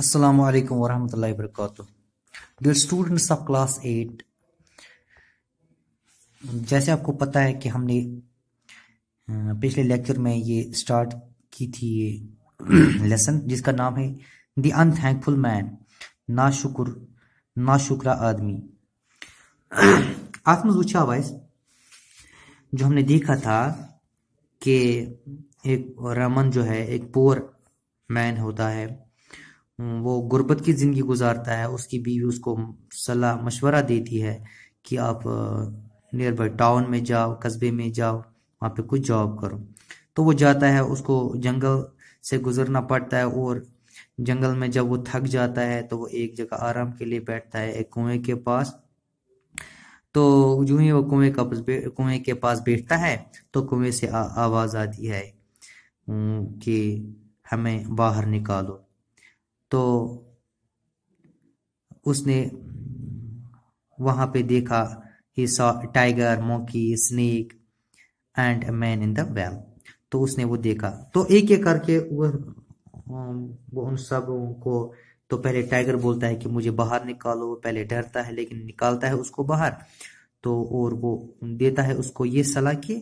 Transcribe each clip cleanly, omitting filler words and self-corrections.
Assalamu alaikum warahmatullahi wabarakatuh. Dear students of class 8, जैसे आपको पता है कि हमने पिछले लेक्चर में ये स्टार्ट की थी ये लेसन जिसका नाम है द अनथैंकफुल मैन, नाशुक्रा आदमी। आपने पूछा हुआ जो हमने देखा था कि एक रमन जो है एक पुअर मैन होता है, वो गुर्बत की जिंदगी गुजारता है। उसकी बीवी उसको सलाह मशवरा देती है कि आप नियर बाई टाउन में जाओ, कस्बे में जाओ, वहाँ पे कुछ जॉब करो। तो वो जाता है, उसको जंगल से गुजरना पड़ता है और जंगल में जब वो थक जाता है तो वो एक जगह आराम के लिए बैठता है एक कुएं के पास। तो जो ही वो कुएं के पास बैठता है तो कुएं से आवाज आती है कि हमें बाहर निकालो। तो उसने वहां पे देखा he saw tiger, monkey, snake and a man in the well. तो उसने वो देखा, तो एक एक करके वो उन सब को, तो पहले टाइगर बोलता है कि मुझे बाहर निकालो। वो पहले डरता है लेकिन निकालता है उसको बाहर। तो और वो देता है उसको ये सलाह कि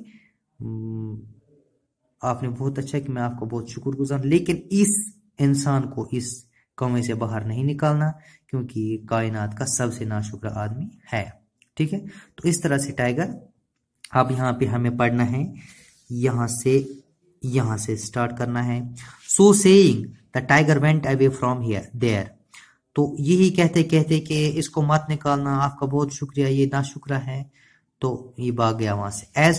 आपने बहुत अच्छा कि मैं आपको बहुत शुक्रगुजार, लेकिन इस इंसान को इस कुएं से बाहर नहीं निकालना क्योंकि ये कायनात का सबसे नाशुक्र आदमी है। ठीक है, तो इस तरह से टाइगर, अब यहाँ पे हमें पढ़ना है, यहाँ से स्टार्ट करना है। So saying the tiger went away from here there. तो यही कहते कहते कि इसको मत निकालना, आपका बहुत शुक्रिया, ये नाशुक्र है। तो ये भाग गया वहां से। As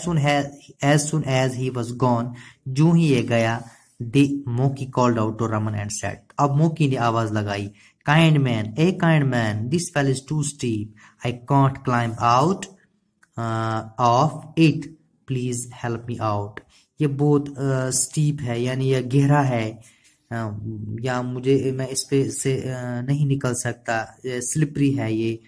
soon as he was gone, जो ही ये गया, The Monkey called out to Raman and said, अब मोकी ने आवाज लगाई, kind man, this fell is too steep, I can't climb out of it, please help me out। ये बहुत स्टीप है, यानी ये गहरा है, या मैं इस पे से नहीं निकल सकता, स्लिपरी है ये,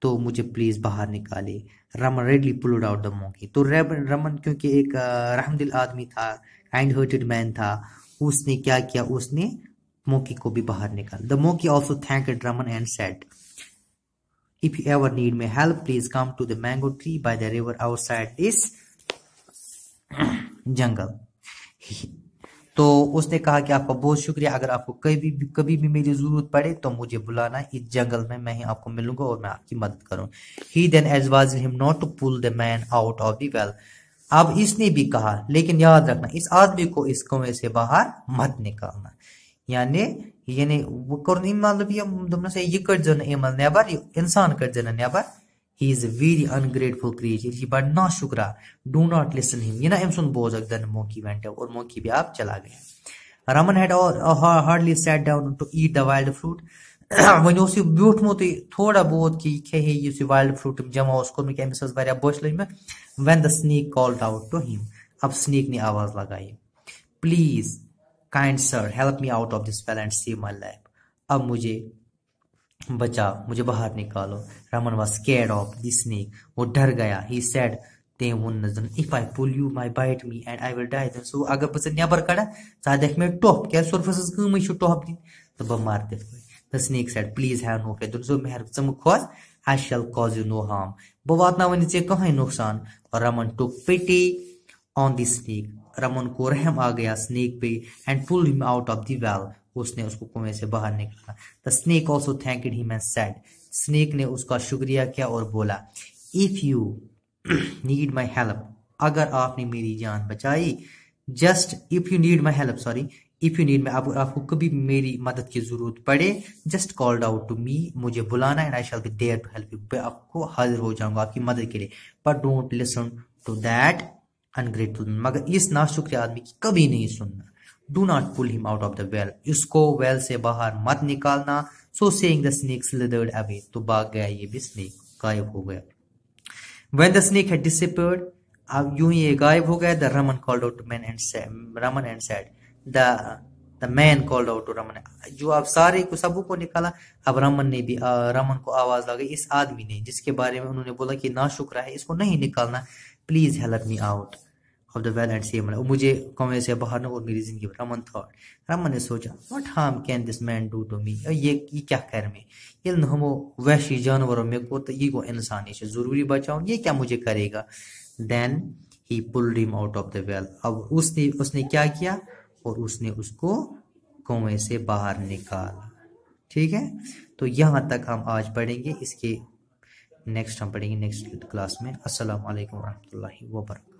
तो मुझे प्लीज बाहर निकाले। Raman readily pulled out the monkey. तो रमन क्योंकि एक रहमदिल आदमी था, काइंड हार्टेड मैन था, उसने क्या किया, उसने मोंकी को भी बाहर निकाला। The monkey also thanked Raman and said, if you ever need my help please come to the mango tree by the river outside this jungle. तो उसने कहा कि आपका बहुत शुक्रिया, अगर आपको कभी भी मेरी जरूरत पड़े तो मुझे बुलाना, इस जंगल में मैं ही आपको मिलूंगा और मैं आपकी मदद करूं। He then advised him not to pull the man out of the well। अब इसने भी कहा, लेकिन याद रखना इस आदमी को इस कुएं से बाहर मत निकालना। यानी वो कर मतलब ये कर जन एमल नेबर, इंसान कर जन neighbour, he is a very ungrateful creature, he बड़ ना शुक्रा, do not listen him। ये ना एम सुन बोझ then मोंकी went, और मोंकी भी आप चला गया। Raman had hardly sat down to eat the wild fruit। वही उसी ब्यूठमुत थोड़ा बहुत कि खे ये wild fruit जमा उसको में क्या मिसाल वारिया बोझ लग में, when the snake called out to him। अब snake ने आवाज लगाई, please kind sir help me out of this well and save my life। अब मुझे बचाओ, मुझे बाहर निकालो। Raman was scared of the snake, वो डर गया। he said, they wouldn't, if I pull you my bite me and I will die then। so अगर बस नेबर कड़ा सा देख में टॉप क्या सरफेस कम छु टॉप दिन तो बमार दे। the snake said, please have no fear, so मेहर चम खोज, I shall cause you no harm, बो बात ना वनी से कहीं नुकसान। और Raman took pity on the snake, Raman को रहम आ गया स्नेक पे, and pulled him out of the well, उसने उसको कुएं से बाहर निकाला। The snake also thanked him and said, snake ने उसका शुक्रिया किया और बोला, if you need my help, अगर आपने मेरी जान बचाई, if you need my help, आपको कभी मेरी मदद की जरूरत पड़े, just called out to me, मुझे बुलाना, and I shall be there to help you, मैं आपको हाजिर हो जाऊंगा आपकी मदद के लिए। But don't listen to that ungrateful, मगर इस नाशुक्र आदमी की कभी नहीं सुनना। Do not pull him out of the well, इसको वेल से बाहर मत निकालना। So saying the snake slithered away, तो भाग गया ये भी स्नेक, गायब हो गया। When the snake had disappeared, अब यूं ही ये गायब हो गया। The Raman called out to Raman and said, the man called out to Raman, जो अब सारे को सबों को निकाला। अब रमन को आवाज लगी, इस आदमी ने जिसके बारे में उन्होंने बोला कि नाशुक्र है, इसको नहीं निकालना, please help me out. Of the well and save my, मुझे कुएं से बाहर ना और मेरी जिंदगी। रमन थॉट, रमन ने सोचा what harm can this man do to me, ये क्या कर में, ये हमो वहशी जानवरों में को तो ये को इंसान से जरूरी बचाओ, ये क्या मुझे करेगा। Then he pulled him out of the well, अब उसने क्या किया, और उसने उसको कुएं से बाहर निकाला। ठीक है, तो यहाँ तक हम आज पढ़ेंगे, इसके नेक्स्ट हम पढ़ेंगे नेक्स्ट क्लास में। अस्सलाम वालेकुम रहमतुल्लाहि व बरकातहू।